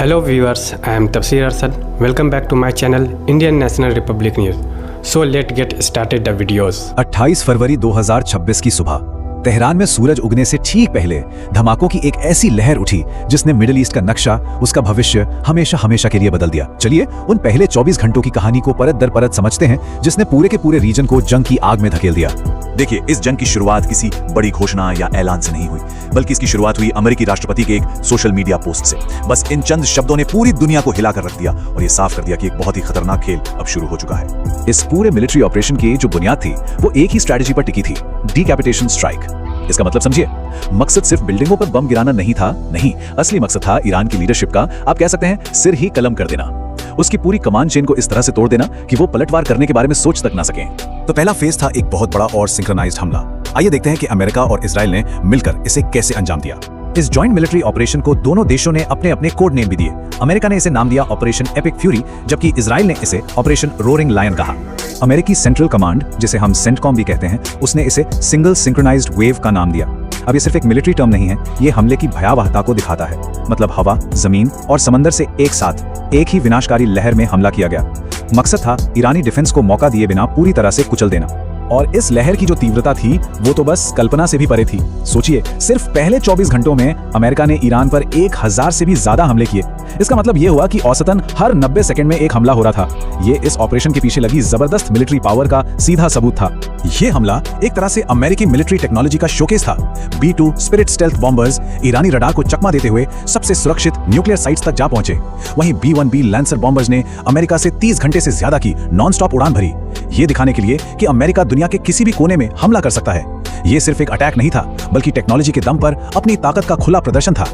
Hello viewers, I am Tafsir Arshad. Welcome back to my channel Indian National Republic News. So let's get started the videos. 28 फरवरी 2026 की सुबह Tehran में सूरज उगने से ठीक पहले धमाकों की एक ऐसी लहर उठी जिसने मिडिल ईस्ट का नक्शा, उसका भविष्य हमेशा हमेशा के लिए बदल दिया। चलिए उन पहले 24 घंटों की कहानी को परत दर परत समझते हैं जिसने पूरे के पूरे रीजन को जंग की आग में धकेल दिया। देखिए, इस जंग की शुरुआत किसी बड़ी घोषणा या ऐलान से नहीं हुई, बल्कि इसकी शुरुआत हुई अमेरिकी राष्ट्रपति के एक सोशल मीडिया पोस्ट से। बस इन चंद शब्दों ने पूरी दुनिया को हिलाकर रख दिया और ये साफ कर दिया कि एक बहुत ही खतरनाक खेल अब शुरू हो चुका है। इस पूरे मिलिट्री ऑपरेशन की जो बुनियाद थी वो एक ही स्ट्रेटजी पर टिकी थी, डिकैपिटेशन स्ट्राइक। इसका मतलब समझिए, मकसद सिर्फ बिल्डिंगों पर बम गिराना नहीं था, नहीं, असली मकसद था ईरान की लीडरशिप का, आप कह सकते हैं, सिर ही कलम कर देना। उसकी पूरी कमांड चेन को इस तरह से तोड़ देना कि वो पलटवार करने के बारे में सोच तक ना सकें। तो पहला फेज था एक बहुत बड़ा और सिंक्रोनाइज्ड हमला। आइए देखते हैं कि अमेरिका और इजराइल ने मिलकर इसे कैसे अंजाम दिया। इस जॉइंट मिलिट्री ऑपरेशन को दोनों देशों ने अपने अपने कोड नेम भी दिए। अमेरिका ने इसे नाम दिया ऑपरेशन एपिक फ्यूरी, जबकि इजराइल ने इसे ऑपरेशन रोरिंग लायन कहा। अमेरिकी सेंट्रल कमांड, जिसे हम सेंटकॉम भी कहते हैं, उसने इसे सिंगल सिंक्रोनाइज्ड वेव का नाम दिया। अब ये सिर्फ एक मिलिट्री टर्म नहीं है, ये हमले की भयावहता को दिखाता है। मतलब हवा, जमीन और समंदर से एक साथ एक ही विनाशकारी लहर में हमला किया गया। मकसद था ईरानी डिफेंस को मौका दिए बिना पूरी तरह से कुचल देना। और इस लहर की जो तीव्रता थी वो तो बस कल्पना से भी परे थी। सोचिए, सिर्फ पहले 24 घंटों में अमेरिका ने ईरान पर 1000 से भी ज्यादा हमले किए। इसका मतलब ये हुआ कि औसतन हर 90 सेकंड में एक हमला हो रहा था। ये इस ऑपरेशन के पीछे लगी जबरदस्त मिलिट्री पावर का सीधा सबूत था। ये हमला एक तरह से अमेरिकी मिलिट्री टेक्नोलॉजी का शोकेस था। B-2 स्पिरिट स्टेल्थ बॉम्बर्स ईरानी रडार को चकमा देते हुए सबसे सुरक्षित न्यूक्लियर साइट्स तक जा पहुंचे। वहीं B-1B लैंसर बॉम्बर्स ने अमेरिका से 30 घंटे से ज्यादा की नॉन स्टॉप उड़ान भरी, ये दिखाने के लिए कि अमेरिका दुनिया के किसी भी कोने में हमला कर सकता है। ये सिर्फ एक अटैक नहीं था, बल्कि टेक्नोलॉजी के दम पर अपनी ताकत का खुला प्रदर्शन था।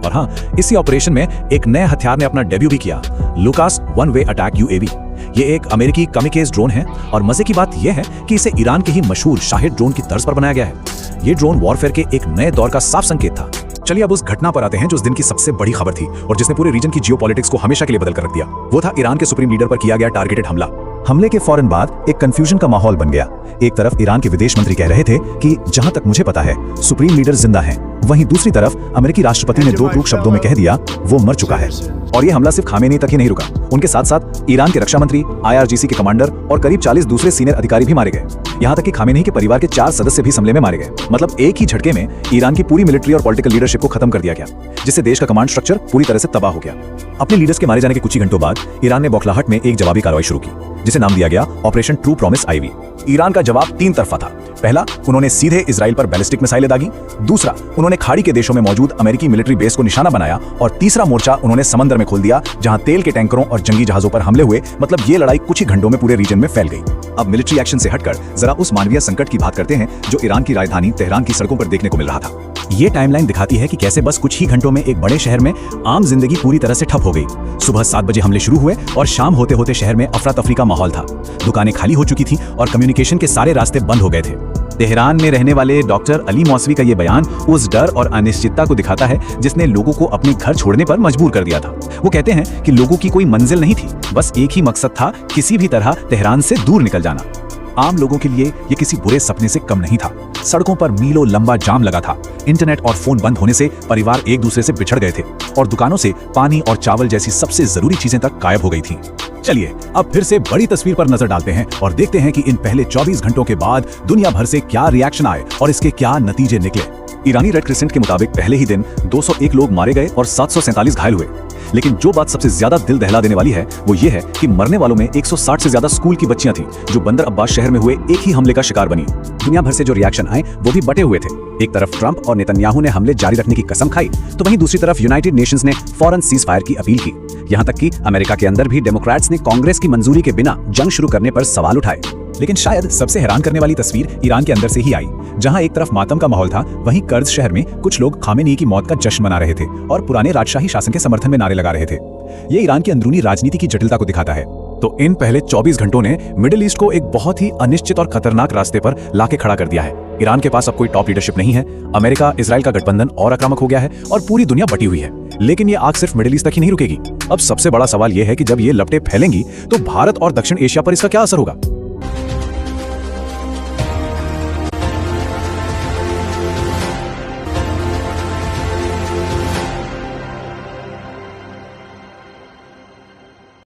और हाँ, इसी ऑपरेशन में एक नए हथियार ने अपना डेब्यू भी किया, Lucas one way attack UAV। ये एक अमेरिकी कमिकेज ड्रोन है और मजे की बात यह है कि इसे ईरान के ही मशहूर शाहिद ड्रोन की तर्ज पर बनाया गया है। ये ड्रोन वॉरफेयर के एक नए दौर का साफ संकेत था। चलिए अब उस घटना पर आते हैं जो उस दिन की सबसे बड़ी खबर थी और जिसने पूरे रीजन की जियोपॉलिटिक्स को हमेशा के लिए बदल कर रख दिया। वो था ईरान के सुप्रीम लीडर पर किया गया टारगेटेड हमला। हमले के फौरन बाद एक कंफ्यूजन का माहौल बन गया। एक तरफ ईरान के विदेश मंत्री कह रहे थे कि जहां तक मुझे पता है सुप्रीम लीडर जिंदा है, वहीं दूसरी तरफ अमेरिकी राष्ट्रपति ने 2 टूक शब्दों में कह दिया वो मर चुका है। और ये हमला सिर्फ खामेनी तक ही नहीं रुका, उनके साथ साथ ईरान के रक्षा मंत्री, IRGC के कमांडर और करीब 40 दूसरे सीनियर अधिकारी भी मारे गए। यहाँ तक कि खामेनी के परिवार के 4 सदस्य भी हमले में मारे गए। मतलब एक ही झटके में ईरान की पूरी मिलिट्री और पॉलिटिकल लीडरशिप को खत्म कर दिया गया, जिससे देश का कमांड स्ट्रक्चर पूरी तरह से तबाह हो गया। अपने लीडर्स के मारे जाने के कुछ ही घंटों बाद ईरान ने बौखलाहट में एक जवाबी कार्रवाई शुरू की, जिसे नाम दिया गया operation true promise IV। Iran का जवाब 3 तरफा था। पहला, उन्होंने सीधे इजराइल पर बैलिस्टिक मिसाइलें दागी। दूसरा, उन्होंने खाड़ी के देशों में मौजूद अमेरिकी मिलिट्री बेस को निशाना बनाया। और तीसरा मोर्चा उन्होंने समंदर में खोल दिया, जहां तेल के टैंकरों और जंगी जहाजों पर हमले हुए। मतलब ये लड़ाई कुछ ही घंटों में पूरे रीजन में फैल गई। अब मिलिट्री एक्शन से हटकर जरा उस मानवीय संकट की बात करते हैं जो ईरान की राजधानी तेहरान की सड़कों पर देखने को मिल रहा था। ये टाइमलाइन दिखाती है कि कैसे बस कुछ ही घंटों में एक बड़े शहर में आम जिंदगी पूरी तरह से ठप हो गई। सुबह 7 बजे हमले शुरू हुए और शाम होते होते शहर में अफरा तफरी का माहौल था। दुकानें खाली हो चुकी थीं और कम्युनिकेशन के सारे रास्ते बंद हो गए थे। तेहरान में रहने वाले डॉक्टर अली मौसवी का ये बयान उस डर और अनिश्चितता को दिखाता है जिसने लोगों को अपने घर छोड़ने पर मजबूर कर दिया था। वो कहते हैं कि लोगों की कोई मंजिल नहीं थी, बस एक ही मकसद था, किसी भी तरह तेहरान से दूर निकल जाना। आम लोगों के लिए ये किसी बुरे सपने से कम नहीं था। सड़कों पर मीलों लंबा जाम लगा था। इंटरनेट और फोन बंद होने से परिवार एक दूसरे से बिछड़ गए थे और दुकानों से पानी और चावल जैसी सबसे जरूरी चीजें तक गायब हो गई थीं। चलिए अब फिर से बड़ी तस्वीर पर नजर डालते हैं और देखते हैं कि इन पहले 24 घंटों के बाद दुनिया भर से क्या रिएक्शन आए और इसके क्या नतीजे निकले। ईरानी रेड क्रिसेंट के मुताबिक पहले ही दिन 201 लोग मारे गए और 747 घायल हुए। लेकिन जो बात सबसे ज्यादा दिल दहला देने वाली है वो ये है कि मरने वालों में 160 से ज्यादा स्कूल की बच्चियां थीं जो बंदर अब्बास शहर में हुए एक ही हमले का शिकार बनी। दुनिया भर से जो रिएक्शन आए वो भी बटे हुए थे। एक तरफ ट्रंप और नेतन्याहू ने हमले जारी रखने की कसम खाई, तो वहीं दूसरी तरफ यूनाइटेड नेशंस ने फौरन सीज फायर की अपील की। यहाँ तक कि अमेरिका के अंदर भी डेमोक्रेट्स ने कांग्रेस की मंजूरी के बिना जंग शुरू करने पर सवाल उठाए। लेकिन शायद सबसे हैरान करने वाली तस्वीर ईरान के अंदर से ही आई, जहां एक तरफ मातम का माहौल था, वहीं कर्ज शहर में कुछ लोग खामेनी की मौत का जश्न मना रहे थे और पुराने राजशाही शासन के समर्थन में नारे लगा रहे थे। ये ईरान की अंदरूनी राजनीति की जटिलता को दिखाता है। तो इन पहले 24 घंटों ने मिडिल ईस्ट को एक बहुत ही अनिश्चित और खतरनाक रास्ते पर लाके खड़ा कर दिया है। ईरान के पास अब कोई टॉप लीडरशिप नहीं है। अमेरिका इजराइल का गठबंधन और आक्रामक हो गया है और पूरी दुनिया बटी हुई है। लेकिन ये आग सिर्फ मिडिल ईस्ट तक ही नहीं रुकेगी। अब सबसे बड़ा सवाल यह है कि जब ये लपटें फैलेंगी तो भारत और दक्षिण एशिया पर इसका क्या असर होगा।